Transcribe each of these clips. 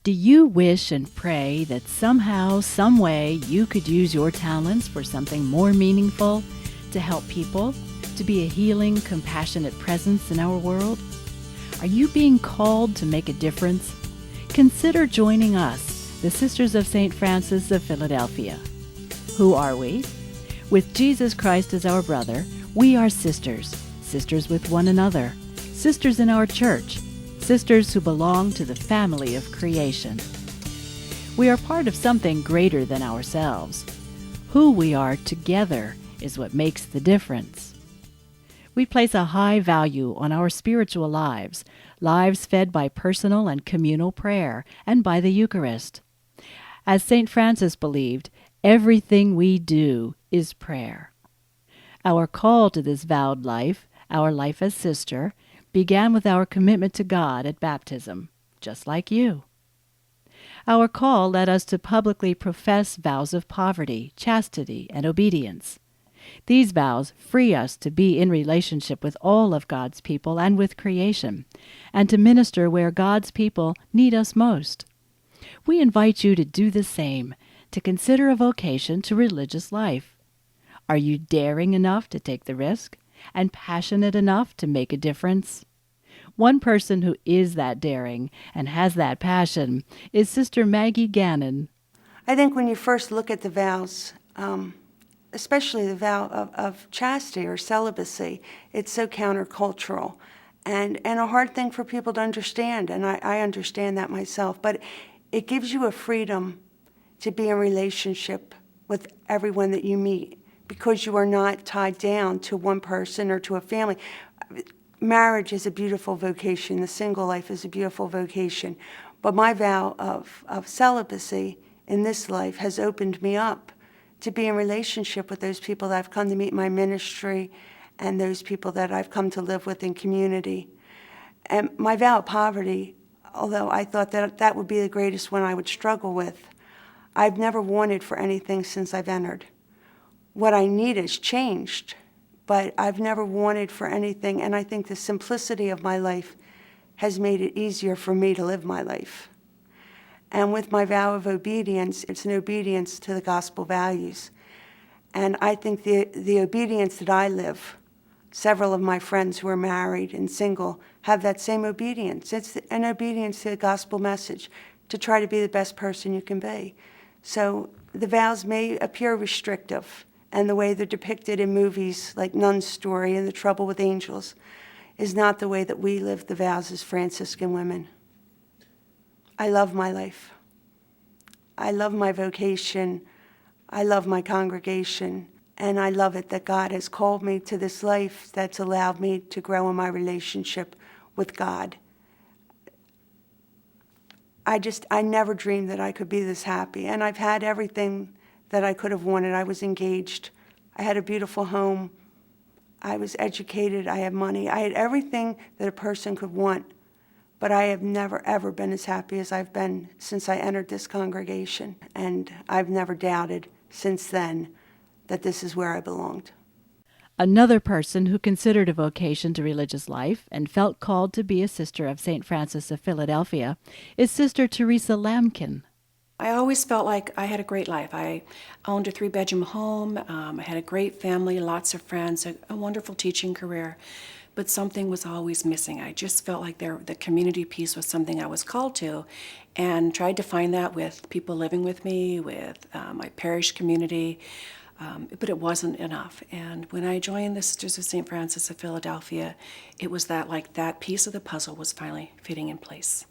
Do you wish and pray that somehow, some way, you could use your talents for something more meaningful, to help people, to be a healing, compassionate presence in our world? Are you being called to make a difference? Consider joining us, the Sisters of St. Francis of Philadelphia. Who are we? With Jesus Christ as our brother, we are sisters, sisters with one another, sisters in our church, sisters who belong to the family of creation. We are part of something greater than ourselves. Who we are together is what makes the difference. We place a high value on our spiritual lives, lives fed by personal and communal prayer and by the Eucharist. As St. Francis believed, everything we do is prayer. Our call to this vowed life, our life as sister, began with our commitment to God at baptism, just like you. Our call led us to publicly profess vows of poverty, chastity, and obedience. These vows free us to be in relationship with all of God's people and with creation, and to minister where God's people need us most. We invite you to do the same, to consider a vocation to religious life. Are you daring enough to take the risk, and passionate enough to make a difference? One person who is that daring and has that passion is Sister Maggie Gannon. I think when you first look at the vows, especially the vow of chastity or celibacy, it's so countercultural and a hard thing for people to understand, and I understand that myself. But it gives you a freedom to be in relationship with everyone that you meet because you are not tied down to one person or to a family. Marriage is a beautiful vocation. The single life is a beautiful vocation. But my vow of celibacy in this life has opened me up to be in relationship with those people that I've come to meet in my ministry and those people that I've come to live with in community. And my vow of poverty, although I thought that would be the greatest one I would struggle with, I've never wanted for anything since I've entered. What I need has changed, but I've never wanted for anything, and I think the simplicity of my life has made it easier for me to live my life. And with my vow of obedience, it's an obedience to the gospel values. And I think the obedience that I live, several of my friends who are married and single have that same obedience. It's an obedience to the gospel message, to try to be the best person you can be. So the vows may appear restrictive, and the way they're depicted in movies like Nun's Story and The Trouble with Angels is not the way that we live the vows as Franciscan women. I love my life. I love my vocation. I love my congregation. And I love it that God has called me to this life that's allowed me to grow in my relationship with God. I never dreamed that I could be this happy. And I've had everything that I could have wanted. I was engaged. I had a beautiful home. I was educated. I had money. I had everything that a person could want. But I have never, ever been as happy as I've been since I entered this congregation. And I've never doubted since then that this is where I belonged. Another person who considered a vocation to religious life and felt called to be a sister of St. Francis of Philadelphia is Sister Teresa Lamkin. I always felt like I had a great life. I owned a 3-bedroom home. I had a great family, lots of friends, a wonderful teaching career. But something was always missing. I just felt like the community piece was something I was called to, and tried to find that with people living with me, with my parish community, but it wasn't enough. And when I joined the Sisters of St. Francis of Philadelphia, it was that piece of the puzzle was finally fitting in place.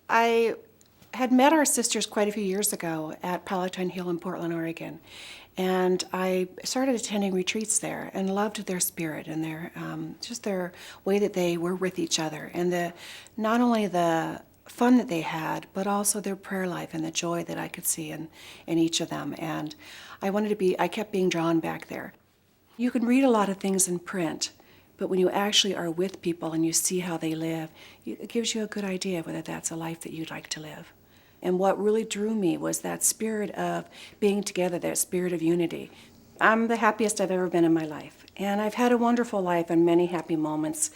I had met our sisters quite a few years ago at Palatine Hill in Portland, Oregon. And I started attending retreats there and loved their spirit and their just their way that they were with each other, and not only the fun that they had, but also their prayer life and the joy that I could see in each of them. And I kept being drawn back there. You can read a lot of things in print, but when you actually are with people and you see how they live, it gives you a good idea whether that's a life that you'd like to live. And what really drew me was that spirit of being together, that spirit of unity. I'm the happiest I've ever been in my life. And I've had a wonderful life and many happy moments.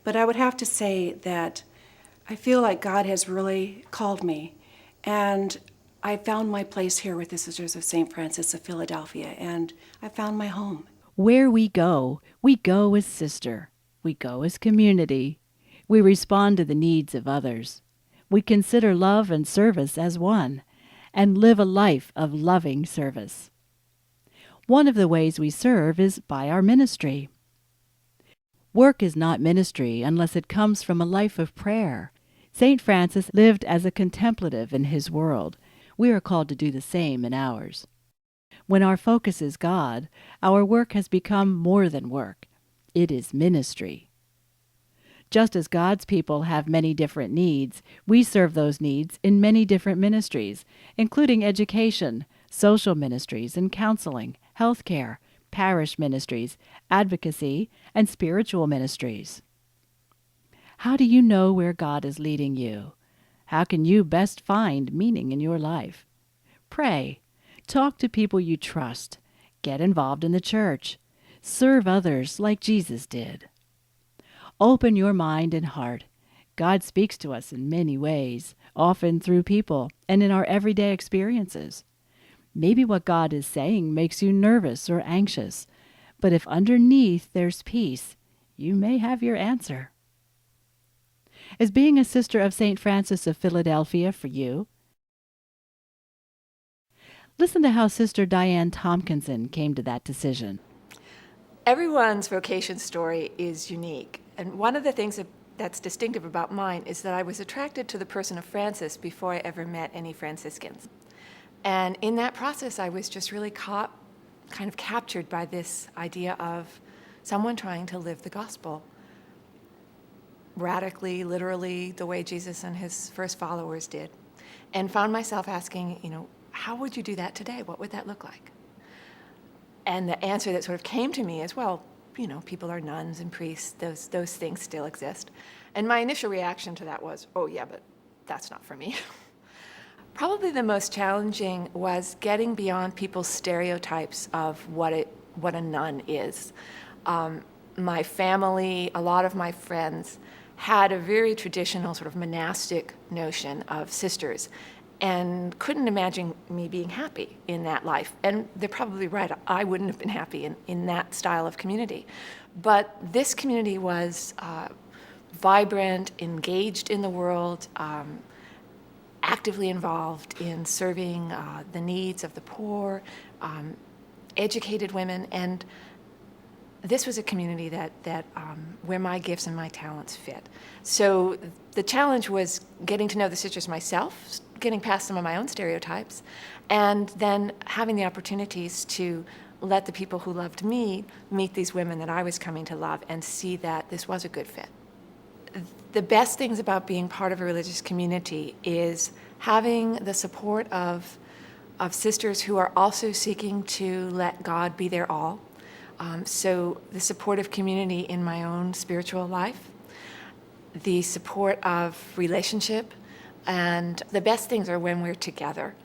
But I would have to say that I feel like God has really called me, and I found my place here with the Sisters of St. Francis of Philadelphia, and I found my home. Where we go as sister. We go as community. We respond to the needs of others. We consider love and service as one, and live a life of loving service. One of the ways we serve is by our ministry. Work is not ministry unless it comes from a life of prayer. St. Francis lived as a contemplative in his world. We are called to do the same in ours. When our focus is God, our work has become more than work. It is ministry. Just as God's people have many different needs, we serve those needs in many different ministries, including education, social ministries and counseling, healthcare, parish ministries, advocacy, and spiritual ministries. How do you know where God is leading you? How can you best find meaning in your life? Pray. Talk to people you trust. Get involved in the church. Serve others like Jesus did. Open your mind and heart. God speaks to us in many ways, often through people and in our everyday experiences. Maybe what God is saying makes you nervous or anxious, but if underneath there's peace, you may have your answer. Is being a sister of St. Francis of Philadelphia for you? Listen to how Sister Diane Tompkinson came to that decision. Everyone's vocation story is unique, and one of the things that's distinctive about mine is that I was attracted to the person of Francis before I ever met any Franciscans. And in that process, I was just really kind of captured by this idea of someone trying to live the gospel radically, literally, the way Jesus and his first followers did, and found myself asking, how would you do that today? What would that look like? And the answer that sort of came to me is, well, people are nuns and priests, those things still exist. And my initial reaction to that was, oh yeah, but that's not for me. Probably the most challenging was getting beyond people's stereotypes of what a nun is. My family, a lot of my friends, had a very traditional sort of monastic notion of sisters and couldn't imagine me being happy in that life. And they're probably right, I wouldn't have been happy in that style of community. But this community was vibrant, engaged in the world, actively involved in serving the needs of the poor, educated women, and this was a community that where my gifts and my talents fit. So the challenge was getting to know the sisters myself, getting past some of my own stereotypes, and then having the opportunities to let the people who loved me meet these women that I was coming to love and see that this was a good fit. The best things about being part of a religious community is having the support of sisters who are also seeking to let God be their all. So the supportive community in my own spiritual life, the support of relationship, and the best things are when we're together.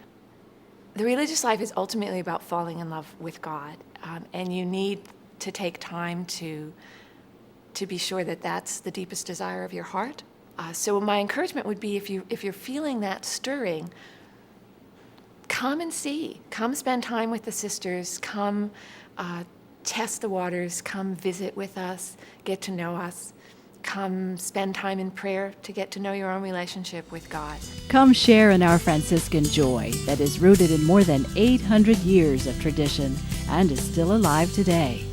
The religious life is ultimately about falling in love with God, and you need to take time to be sure that that's the deepest desire of your heart. So my encouragement would be, if you're feeling that stirring, come and see. Come spend time with the sisters. Come test the waters. Come visit with us. Get to know us. Come spend time in prayer to get to know your own relationship with God. Come share in our Franciscan joy that is rooted in more than 800 years of tradition and is still alive today.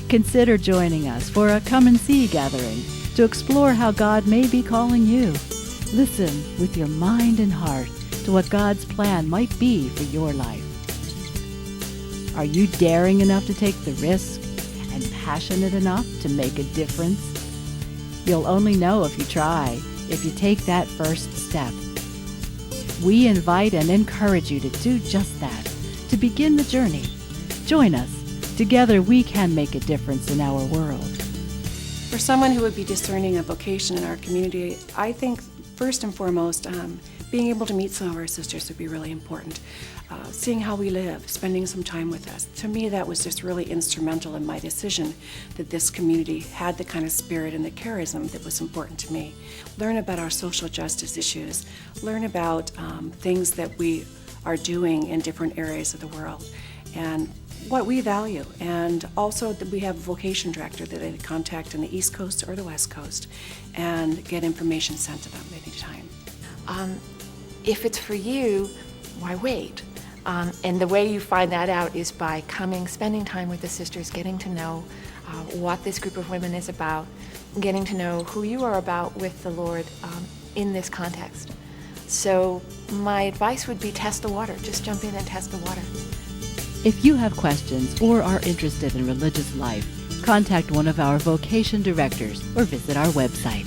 Consider joining us for a Come and See gathering to explore how God may be calling you. Listen with your mind and heart to what God's plan might be for your life. Are you daring enough to take the risk and passionate enough to make a difference? You'll only know if you try, if you take that first step. We invite and encourage you to do just that, to begin the journey. Join us. Together we can make a difference in our world. For someone who would be discerning a vocation in our community, I think first and foremost, being able to meet some of our sisters would be really important. Seeing how we live, spending some time with us. To me, that was just really instrumental in my decision that this community had the kind of spirit and the charism that was important to me. Learn about our social justice issues, learn about things that we are doing in different areas of the world, and what we value. And also that we have a vocation director that they contact in the East Coast or the West Coast and get information sent to them anytime. If it's for you, why wait? And the way you find that out is by coming, spending time with the sisters, getting to know what this group of women is about, getting to know who you are about with the Lord in this context. So my advice would be test the water. Just jump in and test the water. If you have questions or are interested in religious life, contact one of our vocation directors or visit our website.